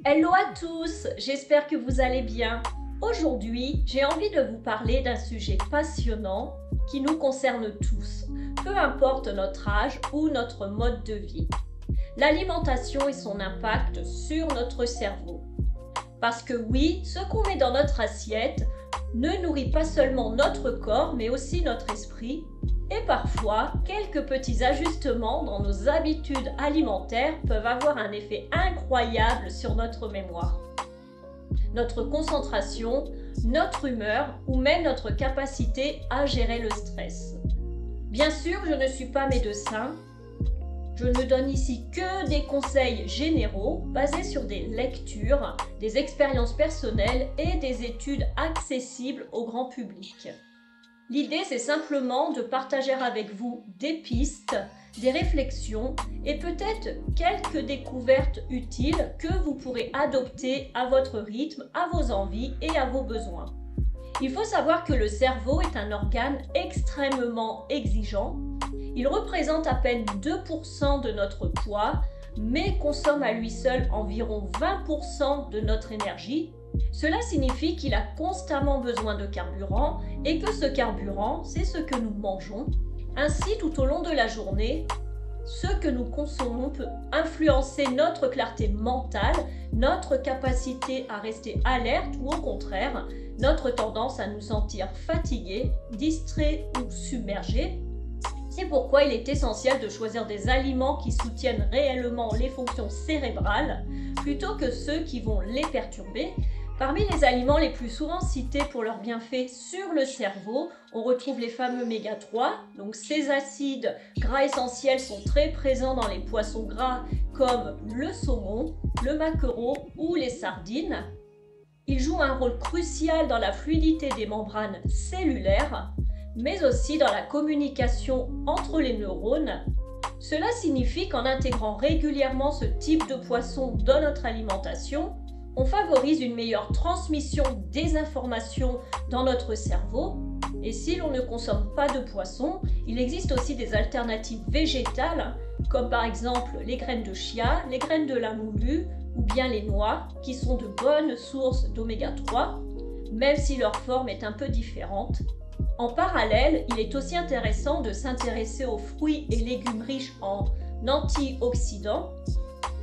Hello à tous, j'espère que vous allez bien. Aujourd'hui, j'ai envie de vous parler d'un sujet passionnant qui nous concerne tous, peu importe notre âge ou notre mode de vie. L'alimentation et son impact sur notre cerveau. Parce que oui, ce qu'on met dans notre assiette ne nourrit pas seulement notre corps, mais aussi notre esprit. Et parfois, quelques petits ajustements dans nos habitudes alimentaires peuvent avoir un effet incroyable sur notre mémoire, notre concentration, notre humeur ou même notre capacité à gérer le stress. Bien sûr, je ne suis pas médecin. Je ne donne ici que des conseils généraux basés sur des lectures, des expériences personnelles et des études accessibles au grand public. L'idée, c'est simplement de partager avec vous des pistes, des réflexions et peut-être quelques découvertes utiles que vous pourrez adopter à votre rythme, à vos envies et à vos besoins. Il faut savoir que le cerveau est un organe extrêmement exigeant. Il représente à peine 2% de notre poids, mais consomme à lui seul environ 20% de notre énergie. Cela signifie qu'il a constamment besoin de carburant et que ce carburant, c'est ce que nous mangeons. Ainsi, tout au long de la journée, ce que nous consommons peut influencer notre clarté mentale, notre capacité à rester alerte ou au contraire, notre tendance à nous sentir fatigués, distraits ou submergés. C'est pourquoi il est essentiel de choisir des aliments qui soutiennent réellement les fonctions cérébrales plutôt que ceux qui vont les perturber. Parmi les aliments les plus souvent cités pour leurs bienfaits sur le cerveau, on retrouve les fameux oméga 3. Donc ces acides gras essentiels sont très présents dans les poissons gras comme le saumon, le maquereau ou les sardines. Ils jouent un rôle crucial dans la fluidité des membranes cellulaires, mais aussi dans la communication entre les neurones. Cela signifie qu'en intégrant régulièrement ce type de poisson dans notre alimentation, on favorise une meilleure transmission des informations dans notre cerveau. Et si l'on ne consomme pas de poisson, il existe aussi des alternatives végétales, comme par exemple les graines de chia, les graines de lin moulu ou bien les noix, qui sont de bonnes sources d'oméga 3, même si leur forme est un peu différente. En parallèle, il est aussi intéressant de s'intéresser aux fruits et légumes riches en antioxydants.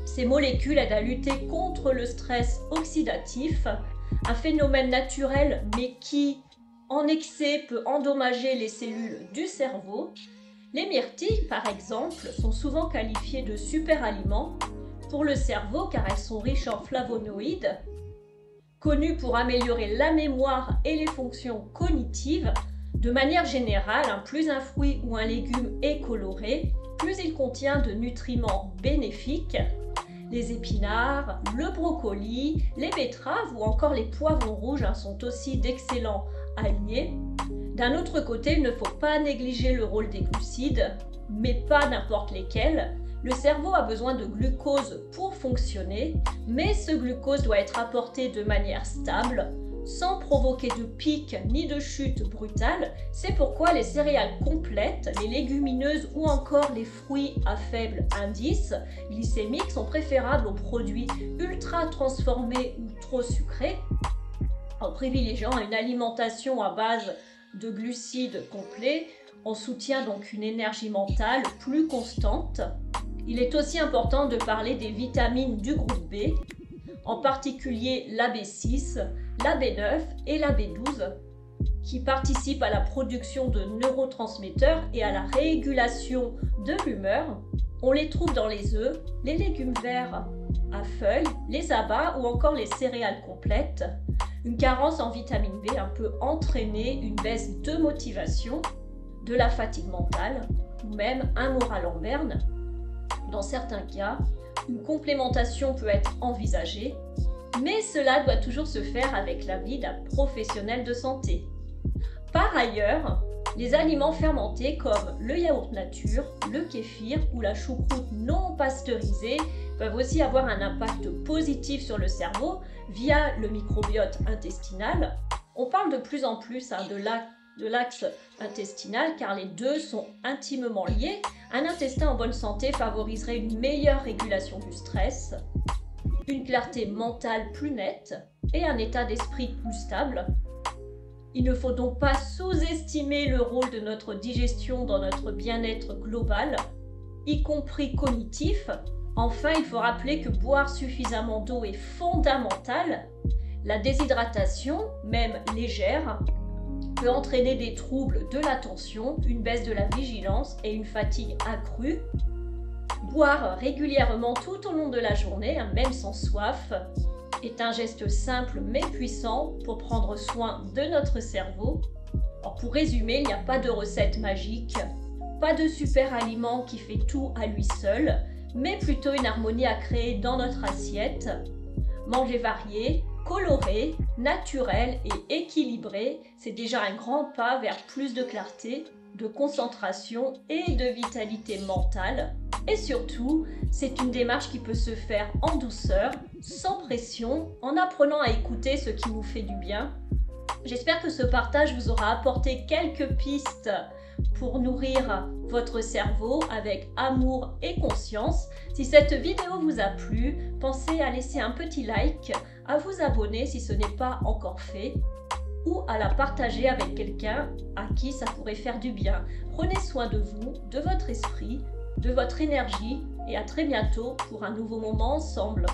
Ces molécules aident à lutter contre le stress oxydatif, un phénomène naturel mais qui, en excès, peut endommager les cellules du cerveau. Les myrtilles, par exemple, sont souvent qualifiées de super-aliments pour le cerveau car elles sont riches en flavonoïdes, connus pour améliorer la mémoire et les fonctions cognitives. De manière générale, plus un fruit ou un légume est coloré, plus il contient de nutriments bénéfiques. Les épinards, le brocoli, les betteraves ou encore les poivrons rouges sont aussi d'excellents alliés. D'un autre côté, il ne faut pas négliger le rôle des glucides, mais pas n'importe lesquels. Le cerveau a besoin de glucose pour fonctionner, mais ce glucose doit être apporté de manière stable, sans provoquer de pics ni de chutes brutales. C'est pourquoi les céréales complètes, les légumineuses ou encore les fruits à faible indice glycémique sont préférables aux produits ultra transformés ou trop sucrés. En privilégiant une alimentation à base de glucides complets, on soutient donc une énergie mentale plus constante. Il est aussi important de parler des vitamines du groupe B, en particulier la B6, la B9 et la B12, qui participent à la production de neurotransmetteurs et à la régulation de l'humeur. On les trouve dans les œufs, les légumes verts à feuilles, les abats ou encore les céréales complètes. Une carence en vitamine B peut entraîner une baisse de motivation, de la fatigue mentale ou même un moral en berne. Dans certains cas, une complémentation peut être envisagée, mais cela doit toujours se faire avec l'avis d'un professionnel de santé. Par ailleurs, les aliments fermentés comme le yaourt nature, le kéfir ou la choucroute non pasteurisée peuvent aussi avoir un impact positif sur le cerveau via le microbiote intestinal. On parle de plus en plus de l'axe intestinal car les deux sont intimement liés. Un intestin en bonne santé favoriserait une meilleure régulation du stress, une clarté mentale plus nette et un état d'esprit plus stable. Il ne faut donc pas sous-estimer le rôle de notre digestion dans notre bien-être global, y compris cognitif. Enfin, il faut rappeler que boire suffisamment d'eau est fondamental. La déshydratation, même légère, peut entraîner des troubles de l'attention, une baisse de la vigilance et une fatigue accrue. Boire régulièrement tout au long de la journée, même sans soif, est un geste simple mais puissant pour prendre soin de notre cerveau. Alors pour résumer, il n'y a pas de recette magique, pas de super aliment qui fait tout à lui seul, mais plutôt une harmonie à créer dans notre assiette. Manger varié, coloré, naturel et équilibré, c'est déjà un grand pas vers plus de clarté, de concentration et de vitalité mentale. Et surtout, c'est une démarche qui peut se faire en douceur, sans pression, en apprenant à écouter ce qui nous fait du bien. J'espère que ce partage vous aura apporté quelques pistes pour nourrir votre cerveau avec amour et conscience. Si cette vidéo vous a plu, pensez à laisser un petit like, à vous abonner si ce n'est pas encore fait, ou à la partager avec quelqu'un à qui ça pourrait faire du bien. Prenez soin de vous, de votre esprit, de votre énergie et à très bientôt pour un nouveau moment ensemble.